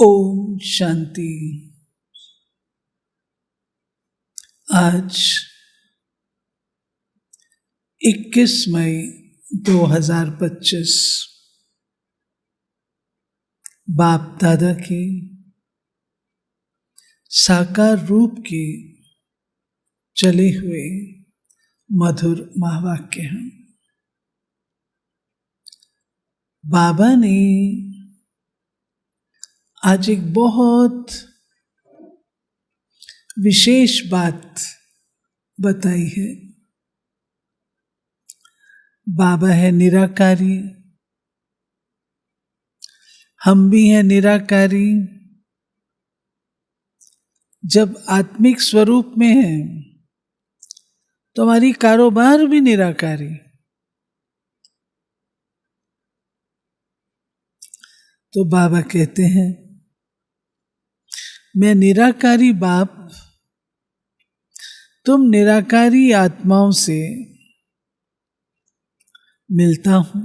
ओम शांति। आज 21 मई 2025 बाप दादा के साकार रूप के चले हुए मधुर महावाक्य हैं। बाबा ने आज एक बहुत विशेष बात बताई है। बाबा है निराकारी, हम भी हैं निराकारी। जब आत्मिक स्वरूप में हैं तो हमारी कारोबार भी निराकारी। तो बाबा कहते हैं, मैं निराकारी बाप, तुम निराकारी आत्माओं से मिलता हूं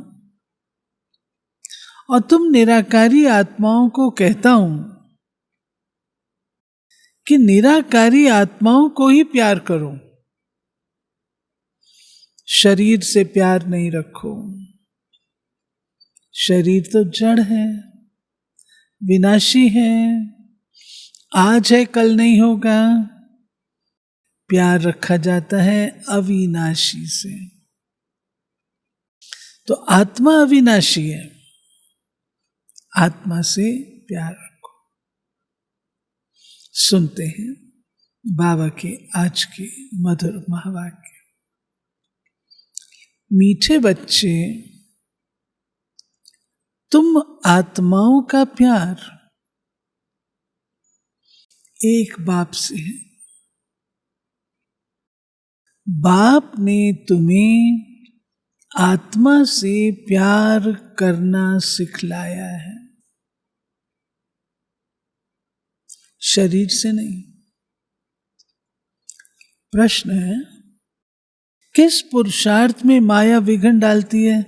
और तुम निराकारी आत्माओं को कहता हूं कि निराकारी आत्माओं को ही प्यार करो, शरीर से प्यार नहीं रखो। शरीर तो जड़ है, विनाशी है, आज है कल नहीं होगा। प्यार रखा जाता है अविनाशी से। तो आत्मा अविनाशी है, आत्मा से प्यार रखो। सुनते हैं बाबा के आज के मधुर महावाक्य। मीठे बच्चे, तुम आत्माओं का प्यार एक बाप से है। बाप ने तुम्हें आत्मा से प्यार करना सिखलाया है, शरीर से नहीं। प्रश्न है, किस पुरुषार्थ में माया विघ्न डालती है?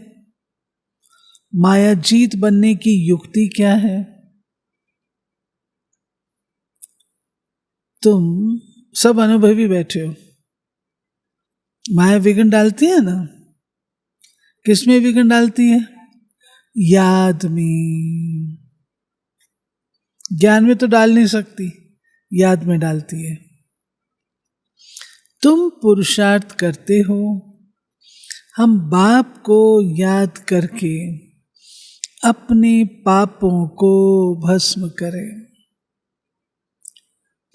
माया जीत बनने की युक्ति क्या है? तुम सब अनुभवी बैठे हो। माया विघ्न डालती है ना? किसमें विघ्न डालती है? याद में। ज्ञान में तो डाल नहीं सकती, याद में डालती है। तुम पुरुषार्थ करते हो, हम बाप को याद करके अपने पापों को भस्म करें।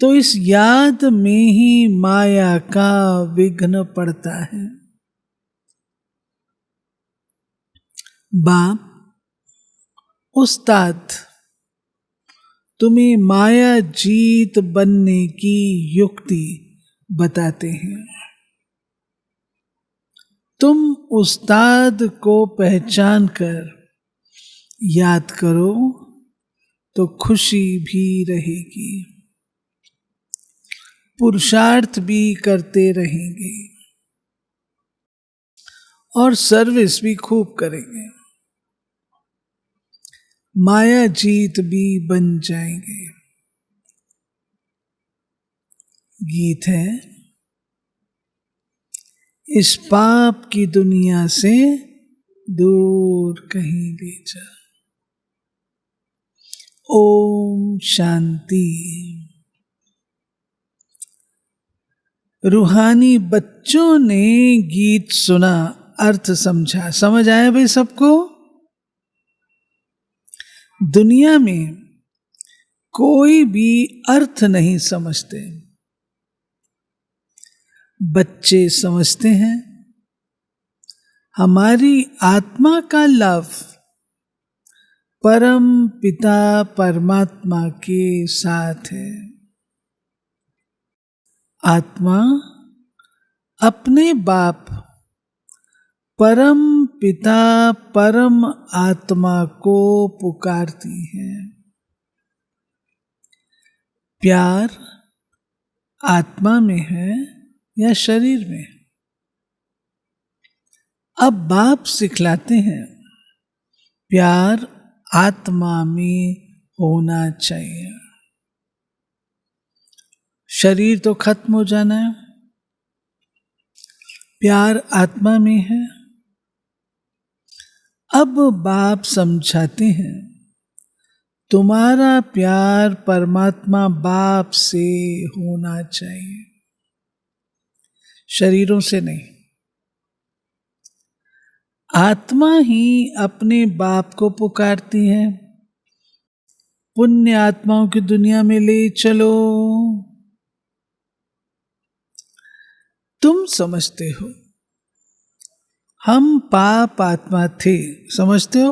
तो इस याद में ही माया का विघ्न पड़ता है। बाप उस्ताद तुम्हें माया जीत बनने की युक्ति बताते हैं। तुम उस्ताद को पहचान कर याद करो तो खुशी भी रहेगी, पुरुषार्थ भी करते रहेंगे और सर्विस भी खूब करेंगे, माया जीत भी बन जाएंगे। गीत है, इस पाप की दुनिया से दूर कहीं ले जा। ओम शांति। रूहानी बच्चों ने गीत सुना, अर्थ समझा। समझ आया भाई सबको? दुनिया में कोई भी अर्थ नहीं समझते, बच्चे समझते हैं। हमारी आत्मा का लव परम पिता परमात्मा के साथ है। आत्मा अपने बाप परम पिता परम आत्मा को पुकारती है। प्यार आत्मा में है या शरीर में? अब बाप सिखलाते हैं, प्यार आत्मा में होना चाहिए। शरीर तो खत्म हो जाना है, प्यार आत्मा में है। अब बाप समझाते हैं, तुम्हारा प्यार परमात्मा बाप से होना चाहिए, शरीरों से नहीं। आत्मा ही अपने बाप को पुकारती है, पुण्य आत्माओं की दुनिया में ले चलो। तुम समझते हो हम पाप आत्मा थे, समझते हो,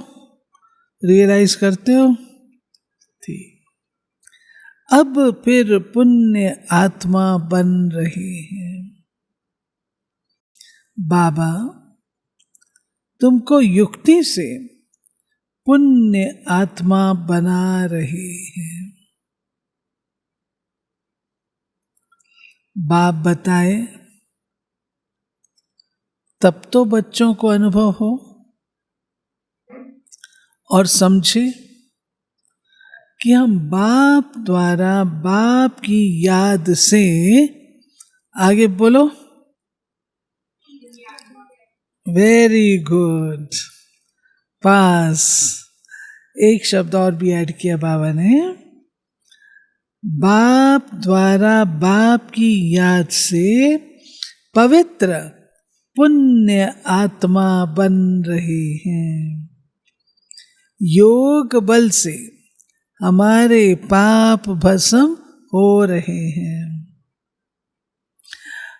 रियलाइज करते हो, थी। अब फिर पुण्य आत्मा बन रहे हैं। बाबा तुमको युक्ति से पुण्य आत्मा बना रहे हैं। बाप बताए तब तो बच्चों को अनुभव हो और समझे कि हम बाप द्वारा बाप की याद से, आगे बोलो, वेरी गुड, पास। एक शब्द और भी ऐड किया बाबा ने, बाप द्वारा बाप की याद से पवित्र पुण्य आत्मा बन रहे हैं। योग बल से हमारे पाप भस्म हो रहे हैं।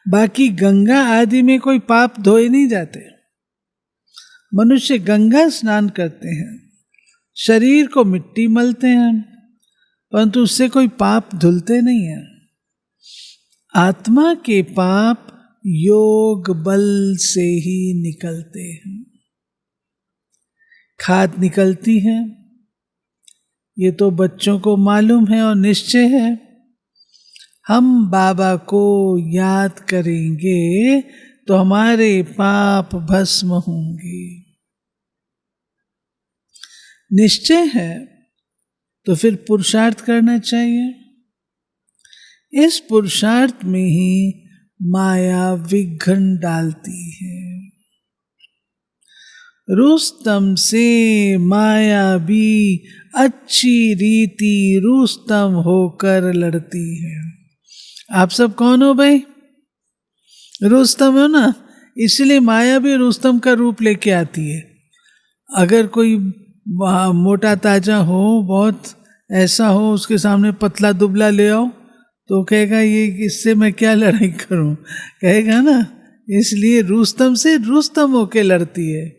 बाकी गंगा आदि में कोई पाप धोए नहीं जाते। मनुष्य गंगा स्नान करते हैं, शरीर को मिट्टी मलते हैं, परंतु उससे कोई पाप धुलते नहीं है। आत्मा के पाप योग बल से ही निकलते हैं। खाद निकलती है, ये तो बच्चों को मालूम है और निश्चय है। हम बाबा को याद करेंगे तो हमारे पाप भस्म होंगे। निश्चय है तो फिर पुरुषार्थ करना चाहिए। इस पुरुषार्थ में ही माया विघ्न डालती है। रुस्तम से माया भी अच्छी रीति रुस्तम होकर लड़ती है। आप सब कौन हो भाई? रुस्तम हो ना, इसलिए माया भी रुस्तम का रूप लेके आती है। अगर कोई मोटा ताजा हो, बहुत ऐसा हो, उसके सामने पतला दुबला ले आओ तो कहेगा ये इससे मैं क्या लड़ाई करूं, कहेगा ना। इसलिए रुस्तम से रुस्तम होके लड़ती है।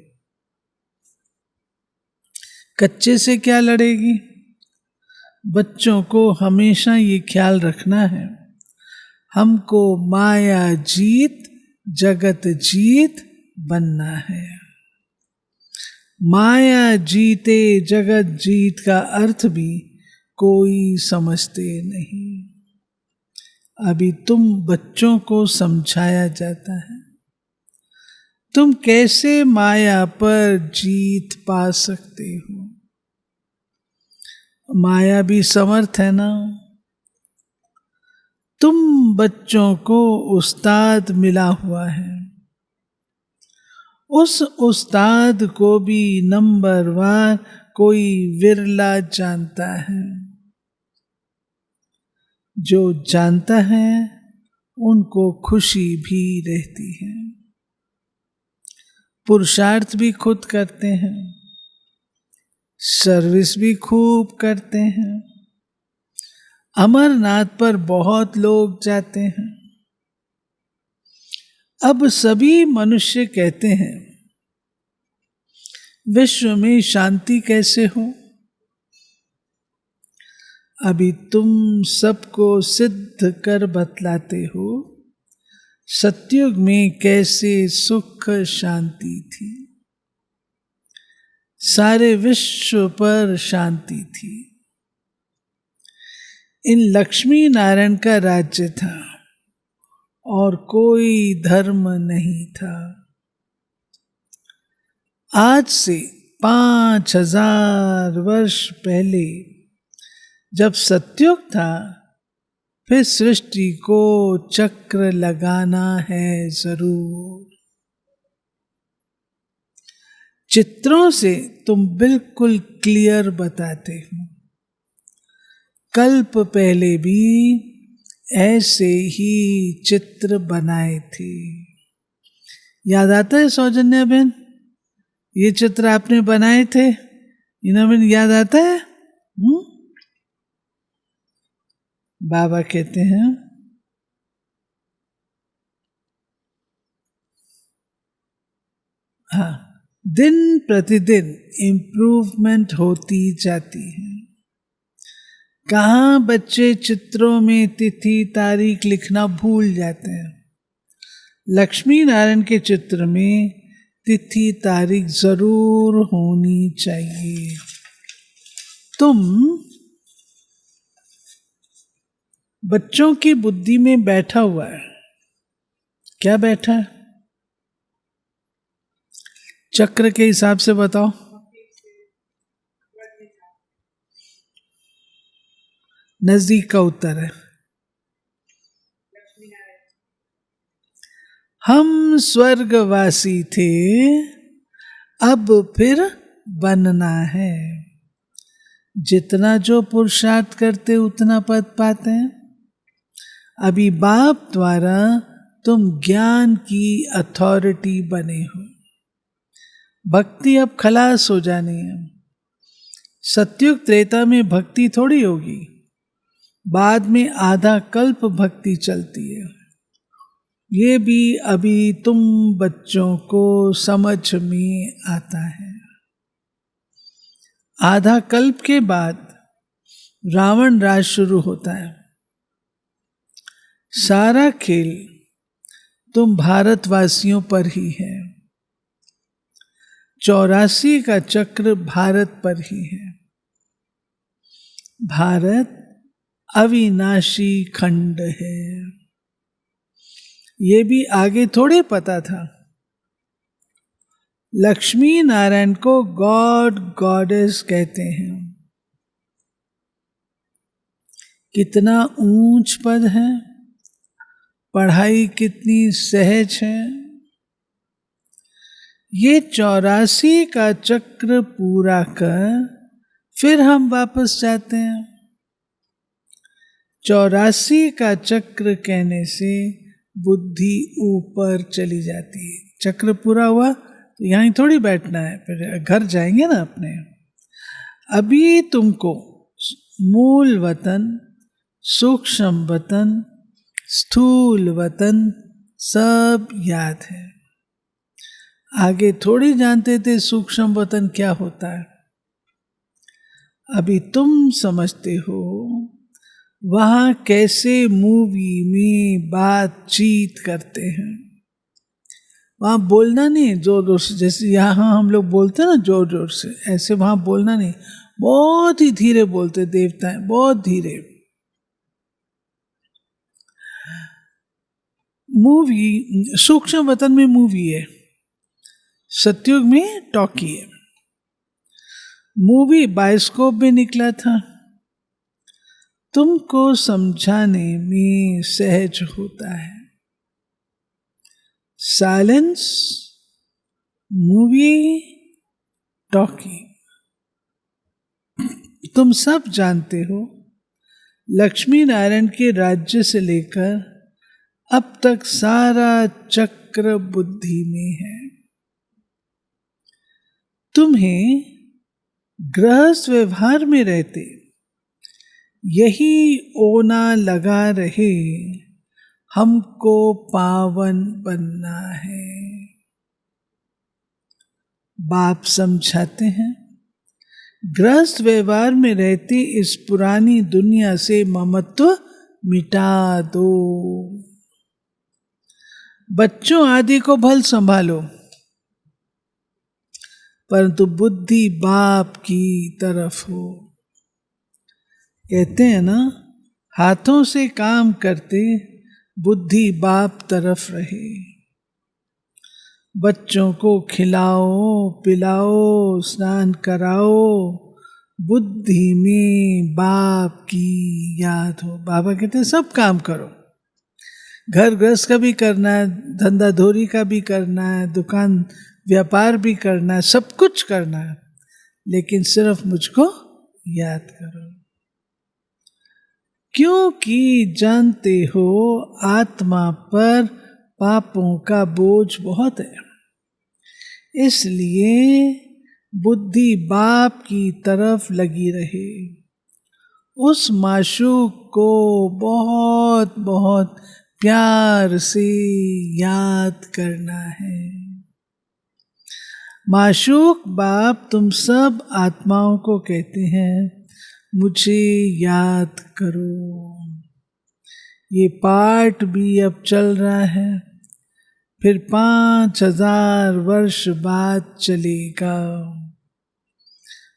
कच्चे से क्या लड़ेगी? बच्चों को हमेशा ये ख्याल रखना है, हमको माया जीत जगत जीत बनना है। माया जीते जगत जीत का अर्थ भी कोई समझते नहीं। अभी तुम बच्चों को समझाया जाता है तुम कैसे माया पर जीत पा सकते हो। माया भी समर्थ है ना। तुम बच्चों को उस्ताद मिला हुआ है, उस उस्ताद को भी नंबरवार कोई विरला जानता है। जो जानता है उनको खुशी भी रहती है। पुरुषार्थ भी खुद करते हैं, सर्विस भी खूब करते हैं। अमरनाथ पर बहुत लोग जाते हैं। अब सभी मनुष्य कहते हैं विश्व में शांति कैसे हो। अभी तुम सबको सिद्ध कर बतलाते हो सतयुग में कैसे सुख शांति थी। सारे विश्व पर शांति थी। इन लक्ष्मी नारायण का राज्य था और कोई धर्म नहीं था। आज से 5000 वर्ष पहले जब सतयुग था फिर सृष्टि को चक्र लगाना है जरूर। चित्रों से तुम बिल्कुल क्लियर बताते हो, कल्प पहले भी ऐसे ही चित्र बनाए थे। याद आता है सौजन्या बहन, ये चित्र आपने बनाए थे? इना बहन याद आता है? बाबा कहते हैं हाँ, दिन प्रतिदिन इम्प्रूवमेंट होती जाती है। कहाँ बच्चे चित्रों में तिथि तारीख लिखना भूल जाते हैं। लक्ष्मी नारायण के चित्र में तिथि तारीख जरूर होनी चाहिए। तुम बच्चों की बुद्धि में बैठा हुआ है, क्या बैठा है? चक्र के हिसाब से बताओ। नजदीक का उत्तर है हम स्वर्गवासी थे, अब फिर बनना है। जितना जो पुरुषार्थ करते उतना पद पाते हैं। अभी बाप द्वारा तुम ज्ञान की अथॉरिटी बने हो। भक्ति अब खलास हो जानी है। सतयुग त्रेता में भक्ति थोड़ी होगी, बाद में आधा कल्प भक्ति चलती है। ये भी अभी तुम बच्चों को समझ में आता है। आधा कल्प के बाद रावण राज शुरू होता है। सारा खेल तुम भारतवासियों पर ही है। 84 का चक्र भारत पर ही है। भारत अविनाशी खंड है। ये भी आगे थोड़े पता था। लक्ष्मी नारायण को गॉड गॉडेस कहते हैं। कितना ऊंच पद है, पढ़ाई कितनी सहज है। ये 84 का चक्र पूरा कर फिर हम वापस जाते हैं। 84 का चक्र कहने से बुद्धि ऊपर चली जाती है। चक्र पूरा हुआ तो यहीं थोड़ी बैठना है, फिर घर जाएंगे ना अपने। अभी तुमको मूल वतन, सूक्ष्म वतन, स्थूल वतन सब याद है। आगे थोड़ी जानते थे सूक्ष्म वतन क्या होता है। अभी तुम समझते हो वहां कैसे मूवी में बातचीत करते हैं। वहां बोलना नहीं जोर जोर से, जैसे यहां हम लोग बोलते हैं ना जोर जोर से, ऐसे वहां बोलना नहीं, बहुत ही धीरे बोलते देवताएं, बहुत धीरे। मूवी सूक्ष्म वतन में मूवी है, सतयुग में टॉकी है। मूवी बायोस्कोप में निकला था। तुमको समझाने में सहज होता है। Silence, movie, talkie. तुम सब जानते हो लक्ष्मी नारायण के राज्य से लेकर अब तक सारा चक्र बुद्धि में है। तुम्हें गृहस्थ व्यवहार में रहते यही ओना लगा रहे, हमको पावन बनना है। बाप समझाते हैं गृहस्थ व्यवहार में रहती इस पुरानी दुनिया से ममत्व मिटा दो। बच्चों आदि को भल संभालो, परंतु बुद्धि बाप की तरफ हो। कहते हैं ना, हाथों से काम करते बुद्धि बाप तरफ रहे। बच्चों को खिलाओ पिलाओ, स्नान कराओ, बुद्धि में बाप की याद हो। बाबा कहते हैं सब काम करो, घर गृहस्थ का भी करना है, धंधा धोरी का भी करना है, दुकान व्यापार भी करना है, सब कुछ करना है, लेकिन सिर्फ मुझको याद करो। क्योंकि जानते हो आत्मा पर पापों का बोझ बहुत है, इसलिए बुद्धि बाप की तरफ लगी रहे। उस माशूक को बहुत बहुत प्यार से याद करना है। माशूक बाप तुम सब आत्माओं को कहते हैं मुझे याद करो। ये पाठ भी अब चल रहा है, फिर 5000 वर्ष बाद चलेगा।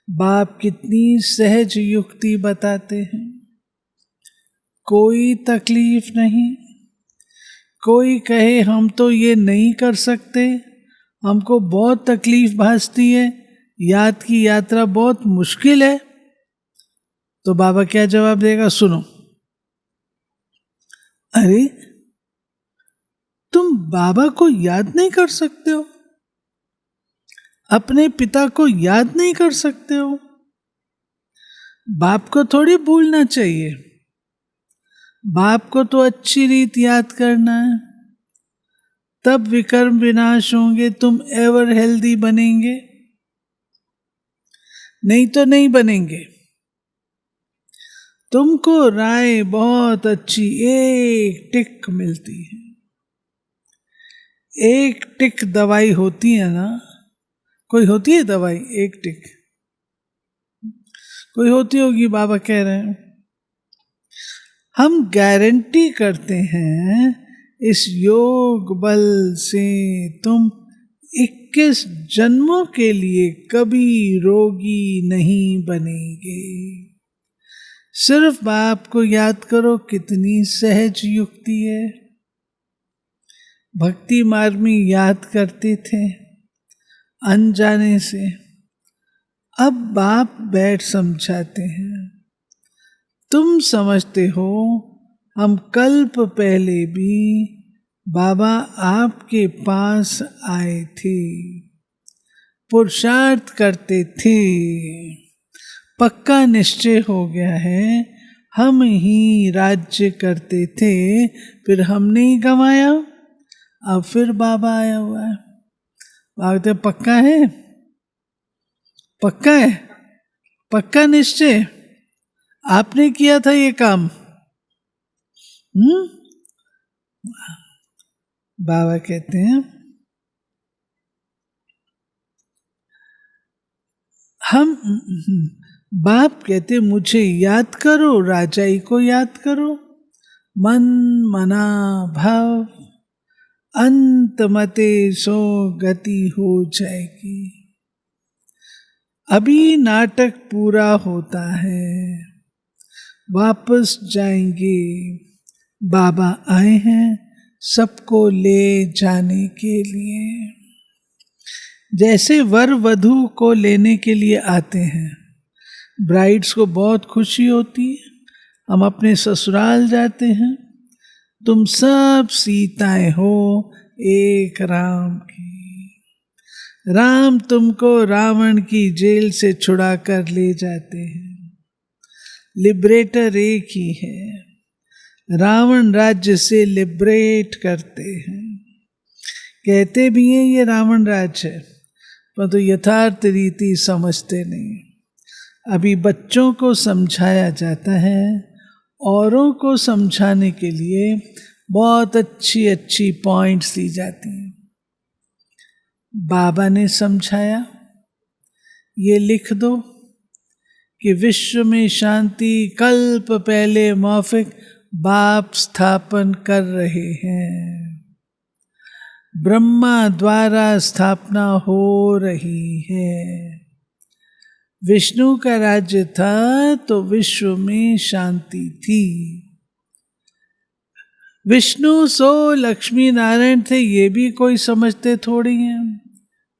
बाप कितनी सहज युक्ति बताते हैं, कोई तकलीफ नहीं। कोई कहे हम तो ये नहीं कर सकते, हमको बहुत तकलीफ भासती है, याद की यात्रा बहुत मुश्किल है, तो बाबा क्या जवाब देगा? सुनो, अरे तुम बाबा को याद नहीं कर सकते हो, अपने पिता को याद नहीं कर सकते हो, बाप को थोड़ी भूलना चाहिए, बाप को तो अच्छी रीत याद करना है, तब विकर्म विनाश होंगे, तुम एवर हेल्दी बनेंगे, नहीं तो नहीं बनेंगे। तुमको राय बहुत अच्छी एक टिक मिलती है, एक टिक दवाई होती है ना, कोई होती है दवाई एक टिक, कोई होती होगी, बाबा कह रहे हैं। हम गारंटी करते हैं इस योग बल से तुम 21 जन्मों के लिए कभी रोगी नहीं बनेंगे। सिर्फ बाप को याद करो, कितनी सहज युक्ति है। भक्ति मार्ग में याद करते थे अनजाने से, अब बाप बैठ समझाते हैं। तुम समझते हो हम कल्प पहले भी बाबा आपके पास आए थे, पुरुषार्थ करते थे, पक्का निश्चय हो गया है हम ही राज्य करते थे, फिर हमने ही गंवाया, अब फिर बाबा आया हुआ है। बाबा पक्का है, पक्का है, पक्का निश्चय, आपने किया था ये काम। बाबा कहते हैं हम, बाप कहते मुझे याद करो, राजाई को याद करो, मन मना भाव, अंत मते सो गति हो जाएगी। अभी नाटक पूरा होता है, वापस जाएंगे, बाबा आए हैं सबको ले जाने के लिए। जैसे वर वधू को लेने के लिए आते हैं, ब्राइड्स को बहुत खुशी होती है, हम अपने ससुराल जाते हैं, तुम सब सीताएं हो एक राम की, राम तुमको रावण की जेल से छुड़ा कर ले जाते हैं, लिबरेटर एक ही है, रावण राज्य से लिबरेट करते हैं। कहते भी हैं ये रावण राज्य है, परंतु यथार्थ रीति समझते नहीं। अभी बच्चों को समझाया जाता है, औरों को समझाने के लिए बहुत अच्छी अच्छी पॉइंट्स दी जाती हैं। बाबा ने समझाया, ये लिख दो कि विश्व में शांति कल्प पहले मौफिक बाप स्थापन कर रहे हैं, ब्रह्मा द्वारा स्थापना हो रही है। विष्णु का राज्य था तो विश्व में शांति थी। विष्णु सो लक्ष्मी नारायण थे, ये भी कोई समझते थोड़ी हैं।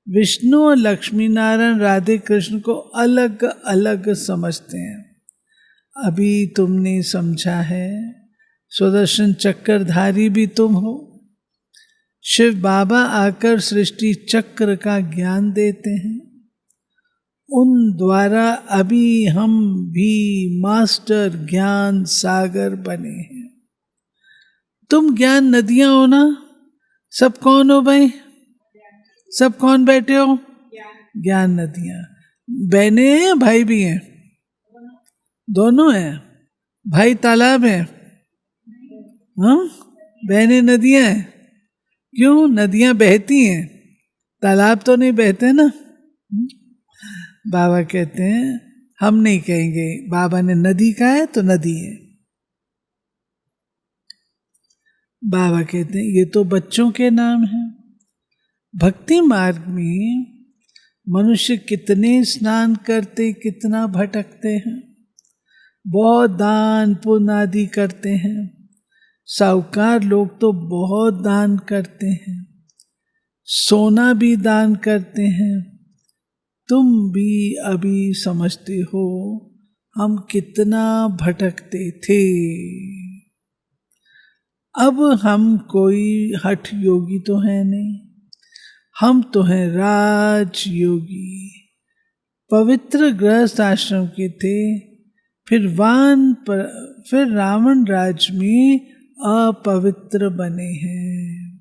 विष्णु और लक्ष्मी नारायण राधे कृष्ण को अलग अलग समझते हैं। अभी तुमने समझा है, सुदर्शन चक्रधारी भी तुम हो। शिव बाबा आकर सृष्टि चक्र का ज्ञान देते हैं, उन द्वारा अभी हम भी मास्टर ज्ञान सागर बने हैं। तुम ज्ञान नदियां हो ना। सब कौन हो भाई? सब कौन बैठे हो? ज्ञान नदियां। बहने हैं या भाई भी हैं? दोनों हैं। भाई तालाब है, हाँ, बहने नदियां हैं। क्यों? नदियां बहती हैं, तालाब तो नहीं बहते ना। बाबा कहते हैं हम नहीं कहेंगे, बाबा ने नदी कहा है तो नदी है। बाबा कहते हैं ये तो बच्चों के नाम हैं। भक्ति मार्ग में मनुष्य कितने स्नान करते, कितना भटकते हैं, बहुत दान पुण्य आदि करते हैं। साहूकार लोग तो बहुत दान करते हैं, सोना भी दान करते हैं। तुम भी अभी समझते हो हम कितना भटकते थे। अब हम कोई हठ योगी तो है नहीं, हम तो हैं राज योगी। पवित्र गृहस्थ आश्रम के थे, फिर रावण राज में अपवित्र बने हैं।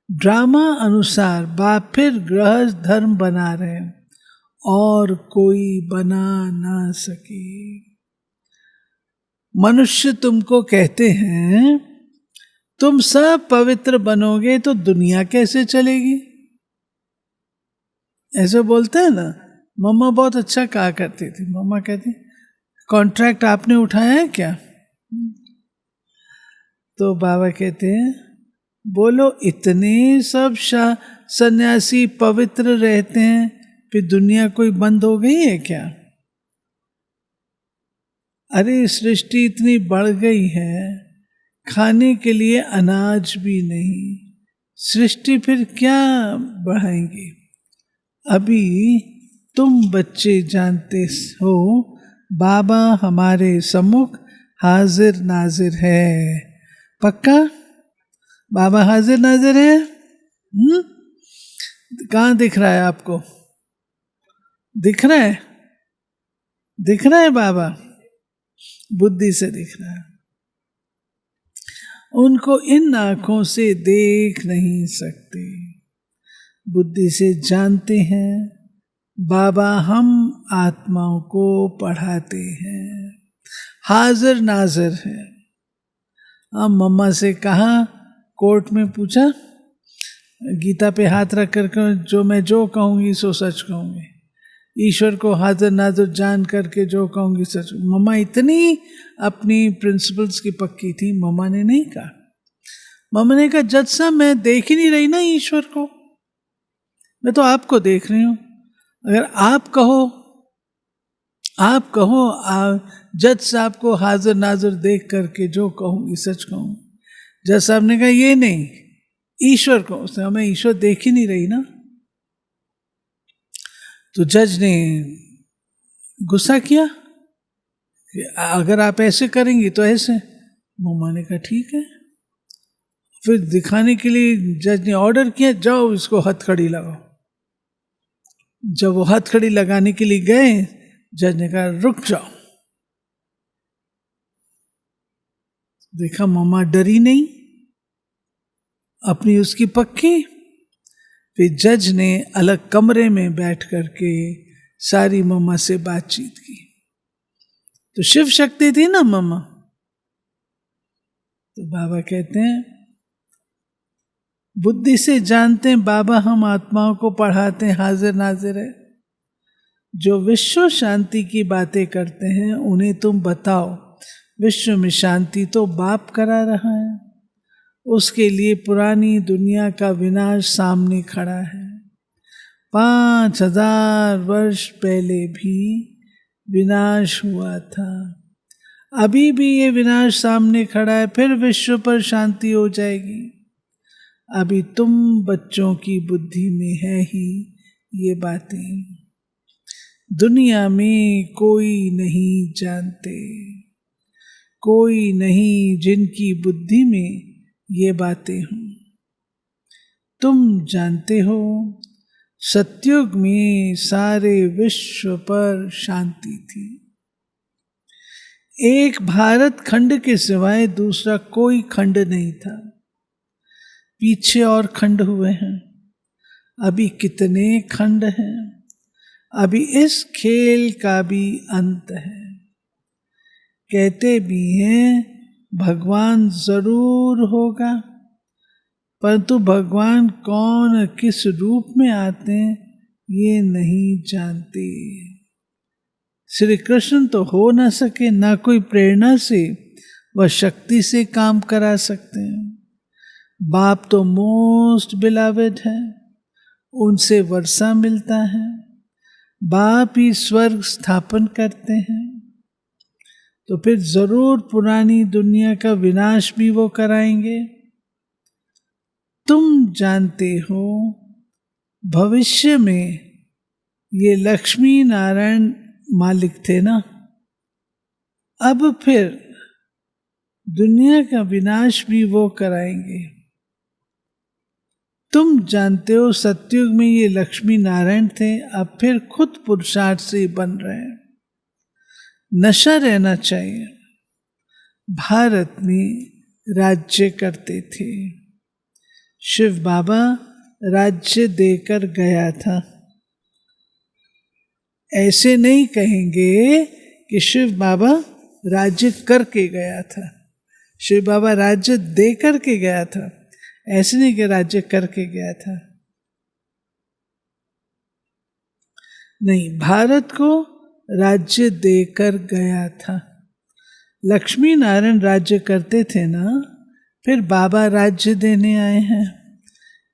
ड्रामा अनुसार बाप फिर गृहस्थ धर्म बना रहे हैं और कोई बना ना सके। मनुष्य तुमको कहते हैं तुम सब पवित्र बनोगे तो दुनिया कैसे चलेगी, ऐसे बोलते हैं ना। मम्मा बहुत अच्छा कहा करती थी। मम्मा कहती कॉन्ट्रैक्ट आपने उठाया है क्या? तो बाबा कहते हैं बोलो इतने सब सन्यासी पवित्र रहते हैं, फिर दुनिया कोई बंद हो गई है क्या? अरे सृष्टि इतनी बढ़ गई है, खाने के लिए अनाज भी नहीं, सृष्टि फिर क्या बढ़ाएंगे? अभी तुम बच्चे जानते हो बाबा हमारे सम्मुख हाजिर नाजिर है। पक्का? बाबा हाजिर नाजिर है? कहाँ दिख रहा है आपको? दिख रहा है? दिख रहा है बाबा? बुद्धि से दिख रहा है। उनको इन आंखों से देख नहीं सकते, बुद्धि से जानते हैं बाबा हम आत्माओं को पढ़ाते हैं, हाजिर नाजिर है। हम मम्मा से कहा, कोर्ट में पूछा, गीता पे हाथ रख कर जो मैं जो कहूंगी सो सच कहूंगी, ईश्वर को हाजिर नाजिर जान करके जो कहूंगी सच। मम्मा इतनी अपनी प्रिंसिपल्स की पक्की थी, मम्मा ने नहीं कहा। मम्मा ने कहा जज साहब मैं देख ही नहीं रही ना ईश्वर को, मैं तो आपको देख रही हूं। अगर आप कहो जज साहब को हाजिर नाजिर देख करके जो कहूंगी सच कहूंगी। जज साहब ने कहा ये नहीं, ईश्वर को। उसने मैं ईश्वर देख ही नहीं रही ना। तो जज ने गुस्सा किया कि अगर आप ऐसे करेंगी तो ऐसे। मम्मा ने कहा ठीक है। फिर दिखाने के लिए जज ने ऑर्डर किया जाओ इसको हथकड़ी लगाओ। जब वो हथकड़ी लगाने के लिए गए, जज ने कहा रुक जाओ। देखा मम्मा डरी नहीं, अपनी उसकी पक्की। फिर जज ने अलग कमरे में बैठ करके सारी मम्मा से बातचीत की। तो शिव शक्ति थी ना मम्मा। तो बाबा कहते हैं बुद्धि से जानते हैं बाबा हम आत्माओं को पढ़ाते हैं, हाजिर नाजिर है। जो विश्व शांति की बातें करते हैं उन्हें तुम बताओ विश्व में शांति तो बाप करा रहा है, उसके लिए पुरानी दुनिया का विनाश सामने खड़ा है। 5000 वर्ष पहले भी विनाश हुआ था, अभी भी ये विनाश सामने खड़ा है, फिर विश्व पर शांति हो जाएगी। अभी तुम बच्चों की बुद्धि में है ही ये बातें दुनिया में कोई नहीं जानते, कोई नहीं जिनकी बुद्धि में ये बातें हों। तुम जानते हो सतयुग में सारे विश्व पर शांति थी। एक भारत खंड के सिवाय दूसरा कोई खंड नहीं था। पीछे और खंड हुए हैं, अभी कितने खंड हैं। अभी इस खेल का भी अंत है। कहते भी हैं भगवान जरूर होगा, परंतु भगवान कौन किस रूप में आते हैं ये नहीं जानते। श्री कृष्ण तो हो ना सके, ना कोई प्रेरणा से व शक्ति से काम करा सकते हैं। बाप तो मोस्ट बिलवेड है, उनसे वर्षा मिलता है, बाप ही स्वर्ग स्थापन करते हैं। तो फिर जरूर पुरानी दुनिया का विनाश भी वो कराएंगे। तुम जानते हो भविष्य में ये लक्ष्मी नारायण मालिक थे ना, अब फिर दुनिया का विनाश भी वो कराएंगे। तुम जानते हो सतयुग में ये लक्ष्मी नारायण थे, अब फिर खुद पुरुषार्थ से बन रहे हैं। नशा रहना चाहिए। भारत में राज्य करते थे, शिव बाबा राज्य देकर गया था। ऐसे नहीं कहेंगे कि शिव बाबा राज्य करके गया था। शिव बाबा राज्य दे करके गया था, ऐसे नहीं कि राज्य करके गया था। नहीं, भारत को राज्य देकर गया था। लक्ष्मी नारायण राज्य करते थे ना, फिर बाबा राज्य देने आए हैं।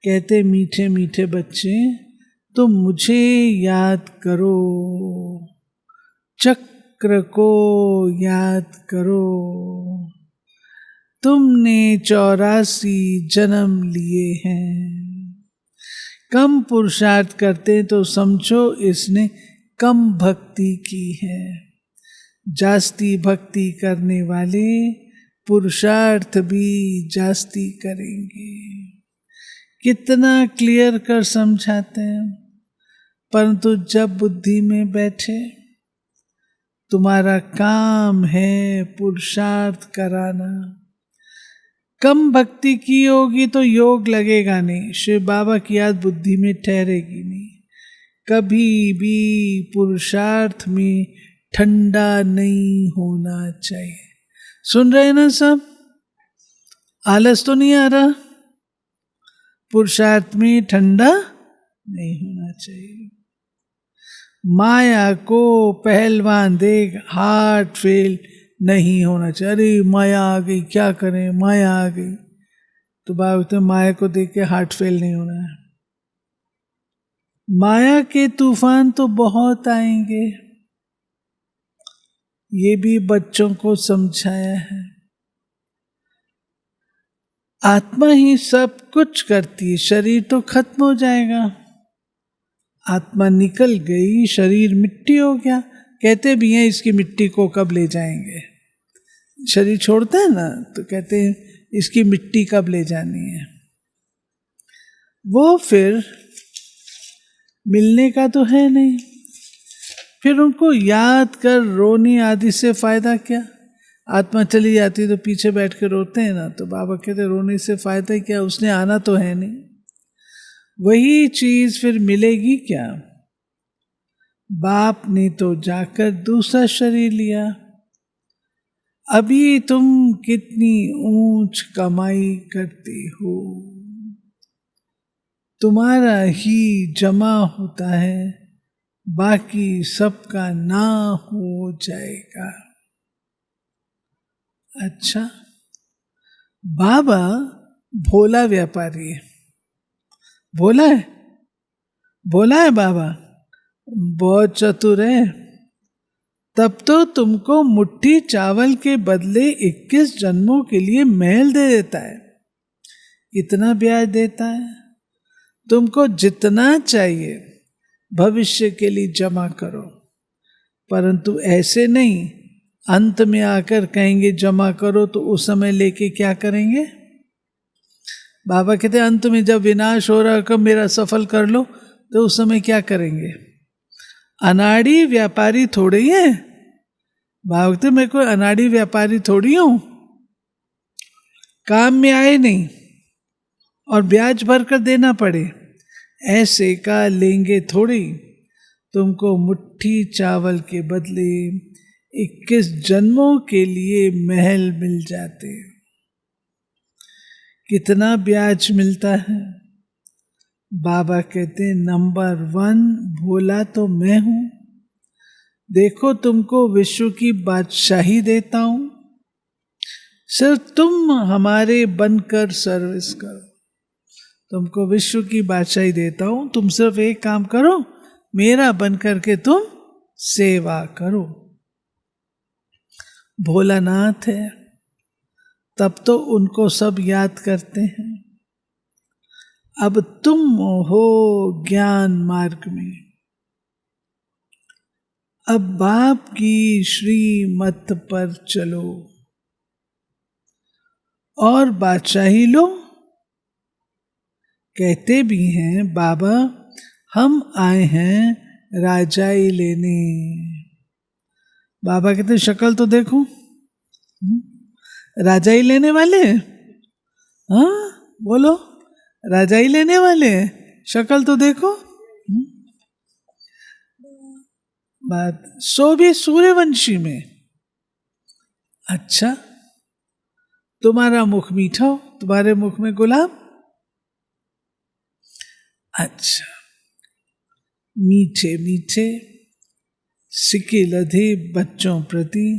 कहते मीठे मीठे बच्चे तुम मुझे याद करो, चक्र को याद करो। तुमने 84 जन्म लिए हैं। कम पुरुषार्थ करते तो समझो इसने कम भक्ति की है। जास्ती भक्ति करने वाले पुरुषार्थ भी जास्ती करेंगे। कितना क्लियर कर समझाते हैं, परंतु जब बुद्धि में बैठे, तुम्हारा काम है पुरुषार्थ कराना। कम भक्ति की होगी तो योग लगेगा नहीं, शिव बाबा की याद बुद्धि में ठहरेगी नहीं। कभी भी पुरुषार्थ में ठंडा नहीं होना चाहिए। सुन रहे हैं ना सब? आलस तो नहीं आ रहा? पुरुषार्थ में ठंडा नहीं होना चाहिए। माया को पहलवान देख हार्ट फेल नहीं होना चाहिए। अरे माया आ गई, क्या करें, माया आ गई। तो बाबा माया को देख के हार्ट फेल नहीं होना है। माया के तूफान तो बहुत आएंगे, ये भी बच्चों को समझाया है। आत्मा ही सब कुछ करती है, शरीर तो खत्म हो जाएगा। आत्मा निकल गई, शरीर मिट्टी हो गया। कहते भी हैं इसकी मिट्टी को कब ले जाएंगे। शरीर छोड़ते हैं ना तो कहते हैं इसकी मिट्टी कब ले जानी है। वो फिर मिलने का तो है नहीं, फिर उनको याद कर रोने आदि से फायदा क्या। आत्मा चली जाती तो पीछे बैठ के रोते हैं ना, तो बाबा कहते रोने से फायदा क्या, उसने आना तो है नहीं। वही चीज फिर मिलेगी क्या। बाप ने तो जाकर दूसरा शरीर लिया। अभी तुम कितनी ऊंच कमाई करते हो, तुम्हारा ही जमा होता है, बाकी सबका ना हो जाएगा। अच्छा, बाबा भोला व्यापारी है। भोला है, भोला है बाबा, बहुत चतुर है। तब तो तुमको मुट्ठी चावल के बदले 21 जन्मों के लिए महल दे देता है। इतना ब्याज देता है, तुमको जितना चाहिए भविष्य के लिए जमा करो, परंतु ऐसे नहीं अंत में आकर कहेंगे जमा करो, तो उस समय लेके क्या करेंगे? बाबा कहते हैं अंत में जब विनाश हो रहा कब मेरा सफल कर लो, तो उस समय क्या करेंगे? अनाड़ी व्यापारी थोड़े ही है। बाबा कहते मैं कोई अनाड़ी व्यापारी थोड़ी हूं, काम में आए नहीं और ब्याज भर कर देना पड़े, ऐसे का लेंगे थोड़ी। तुमको मुट्ठी चावल के बदले 21 जन्मों के लिए महल मिल जाते। कितना ब्याज मिलता है? बाबा कहते हैं नंबर 1 भोला तो मैं हूं, देखो तुमको विश्व की बादशाही देता हूं, सिर्फ तुम हमारे बनकर सर्विस करो। तुमको विश्व की बादशाही देता हूं, तुम सिर्फ एक काम करो, मेरा बनकर के तुम सेवा करो। भोलानाथ है, तब तो उनको सब याद करते हैं। अब तुम हो ज्ञान मार्ग में, अब बाप की श्रीमत पर चलो और बादशाही लो। कहते भी हैं बाबा हम आए हैं राजाई लेने। बाबा कहते शक्ल तो देखो, राजाई लेने वाले, हाँ बोलो, राजाई लेने वाले, शक्ल तो देखो। बात सो भी सूर्यवंशी में। अच्छा तुम्हारा मुख मीठा हो, तुम्हारे मुख में गुलाब। अच्छा मीठे मीठे सिक्के लधे बच्चों प्रति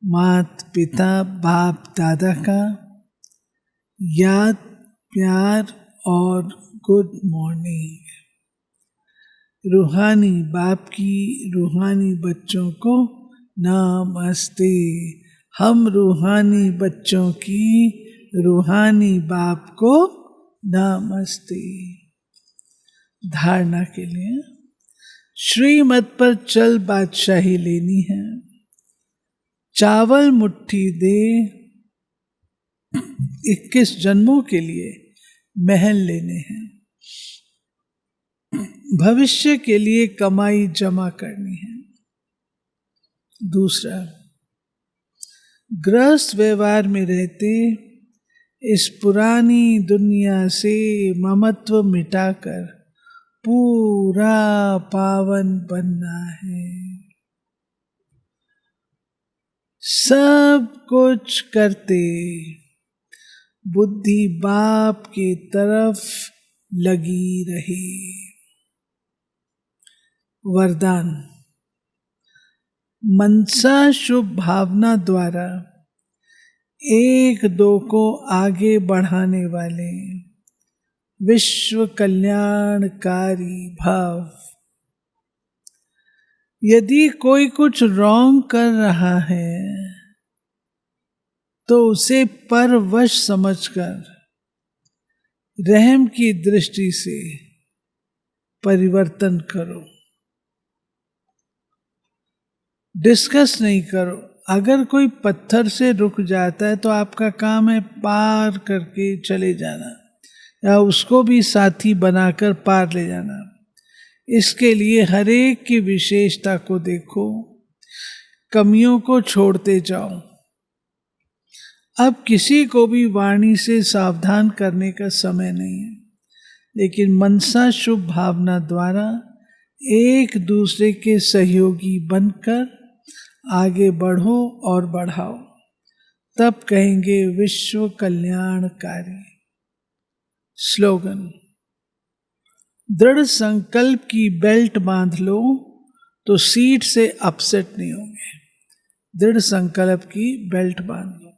मात पिता बाप दादा का याद प्यार और गुड मॉर्निंग। रूहानी बाप की रूहानी बच्चों को नमस्ते। हम रूहानी बच्चों की रूहानी बाप को नमस्ते। धारणा के लिए श्रीमत पर चल बादशाही लेनी है। चावल मुट्ठी दे 21 जन्मों के लिए महल लेने हैं। भविष्य के लिए कमाई जमा करनी है। दूसरा, गृहस्थ व्यवहार में रहते इस पुरानी दुनिया से ममत्व मिटाकर पूरा पावन बनना है। सब कुछ करते बुद्धि बाप की तरफ लगी रहे। वरदान, मनसा शुभ भावना द्वारा एक दो को आगे बढ़ाने वाले विश्व कल्याणकारी भाव। यदि कोई कुछ रॉन्ग कर रहा है तो उसे परवश समझकर रहम की दृष्टि से परिवर्तन करो। डिस्कस नहीं करो। अगर कोई पत्थर से रुक जाता है तो आपका काम है पार करके चले जाना, या उसको भी साथी बनाकर पार ले जाना। इसके लिए हर एक की विशेषता को देखो, कमियों को छोड़ते जाओ। अब किसी को भी वाणी से सावधान करने का समय नहीं है, लेकिन मनसा शुभ भावना द्वारा एक दूसरे के सहयोगी बनकर आगे बढ़ो और बढ़ाओ, तब कहेंगे विश्व कल्याणकारी। स्लोगन, दृढ़ संकल्प की बेल्ट बांध लो तो सीट से अपसेट नहीं होंगे। दृढ़ संकल्प की बेल्ट बांध लो।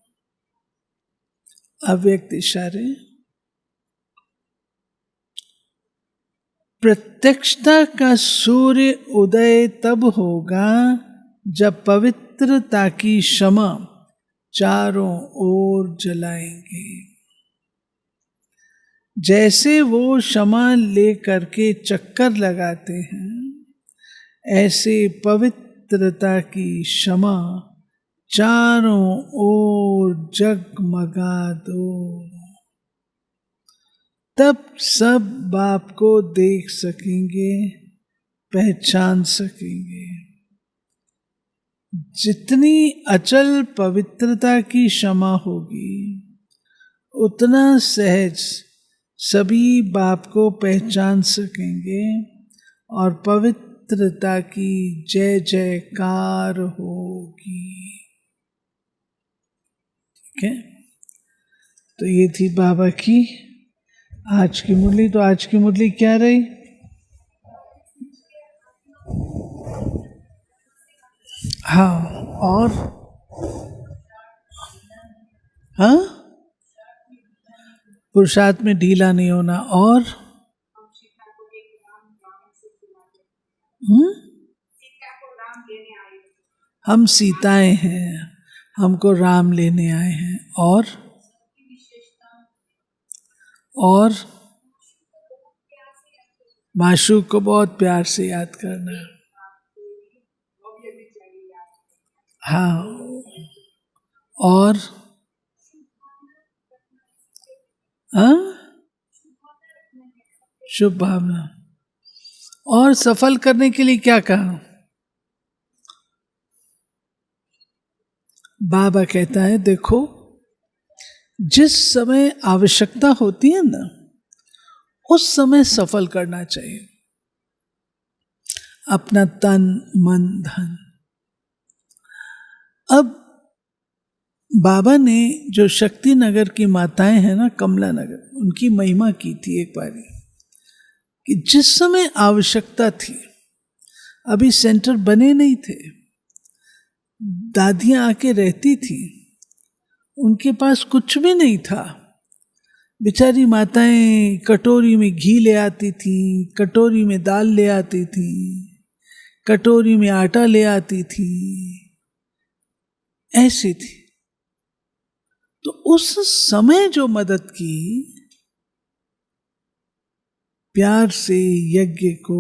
अव्यक्त इशारे। प्रत्यक्षता का सूर्य उदय तब होगा जब पवित्रता की शमा चारों ओर जलाएंगे। जैसे वो क्षमा ले करके चक्कर लगाते हैं, ऐसे पवित्रता की क्षमा चारों ओर जगमगा दो। तब सब बाप को देख सकेंगे, पहचान सकेंगे। जितनी अचल पवित्रता की क्षमा होगी, उतना सहज सभी बाप को पहचान सकेंगे और पवित्रता की जय जयकार होगी। ठीक है, तो ये थी बाबा की आज की मुरली। तो आज की मुरली क्या रही? हाँ, और हाँ, पुरुषार्थ में ढीला नहीं होना। और हम सीताएं हैं, हमको राम लेने आए हैं। और माशूक को बहुत प्यार से याद करना। हाँ, और शुभ भावना। और सफल करने के लिए क्या कहा? बाबा कहता है, देखो जिस समय आवश्यकता होती है ना, उस समय सफल करना चाहिए अपना तन मन धन। अब बाबा ने जो शक्ति नगर की माताएं हैं ना, कमला नगर, उनकी महिमा की थी एक बारी कि जिस समय आवश्यकता थी, अभी सेंटर बने नहीं थे, दादियां आके रहती थी, उनके पास कुछ भी नहीं था, बेचारी माताएं कटोरी में घी ले आती थी, कटोरी में दाल ले आती थी, कटोरी में आटा ले आती थी, ऐसी थी। तो उस समय जो मदद की, प्यार से यज्ञ को,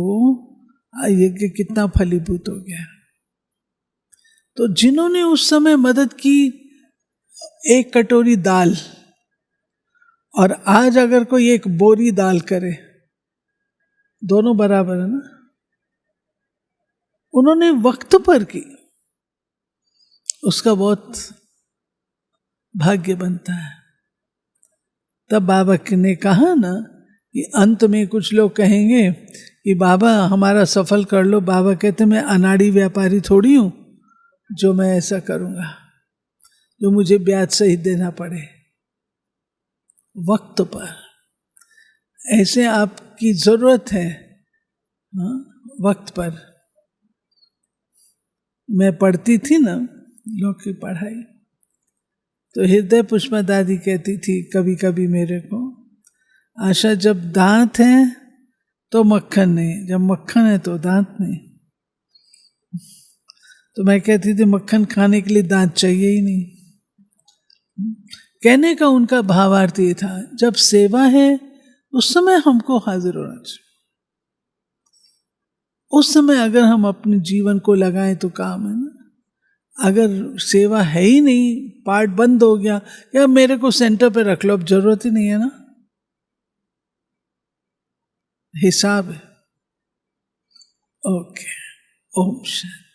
यज्ञ कितना फलीभूत हो गया। तो जिन्होंने उस समय मदद की, एक कटोरी दाल, और आज अगर कोई एक बोरी दाल करे, दोनों बराबर है ना। उन्होंने वक्त पर की, उसका बहुत भाग्य बनता है। तब बाबा ने कहा ना कि अंत में कुछ लोग कहेंगे कि बाबा हमारा सफल कर लो। बाबा कहते मैं अनाड़ी व्यापारी थोड़ी हूं जो मैं ऐसा करूंगा, जो मुझे ब्याज सहित देना पड़े। वक्त पर ऐसे आपकी जरूरत है, वक्त पर। मैं पढ़ती थी ना लोग की पढ़ाई, तो हृदय पुष्पा दादी कहती थी कभी कभी मेरे को, आशा जब दांत है तो मक्खन नहीं, जब मक्खन है तो दांत नहीं। तो मैं कहती थी मक्खन खाने के लिए दांत चाहिए ही नहीं। कहने का उनका भावार्थ ये था, जब सेवा है उस समय हमको हाजिर होना चाहिए। उस समय अगर हम अपने जीवन को लगाएं तो काम है ना। अगर सेवा है ही नहीं, पार्ट बंद हो गया, या मेरे को सेंटर पे रख लो, अब जरूरत ही नहीं है ना। हिसाब है। ओके, ओम शांति।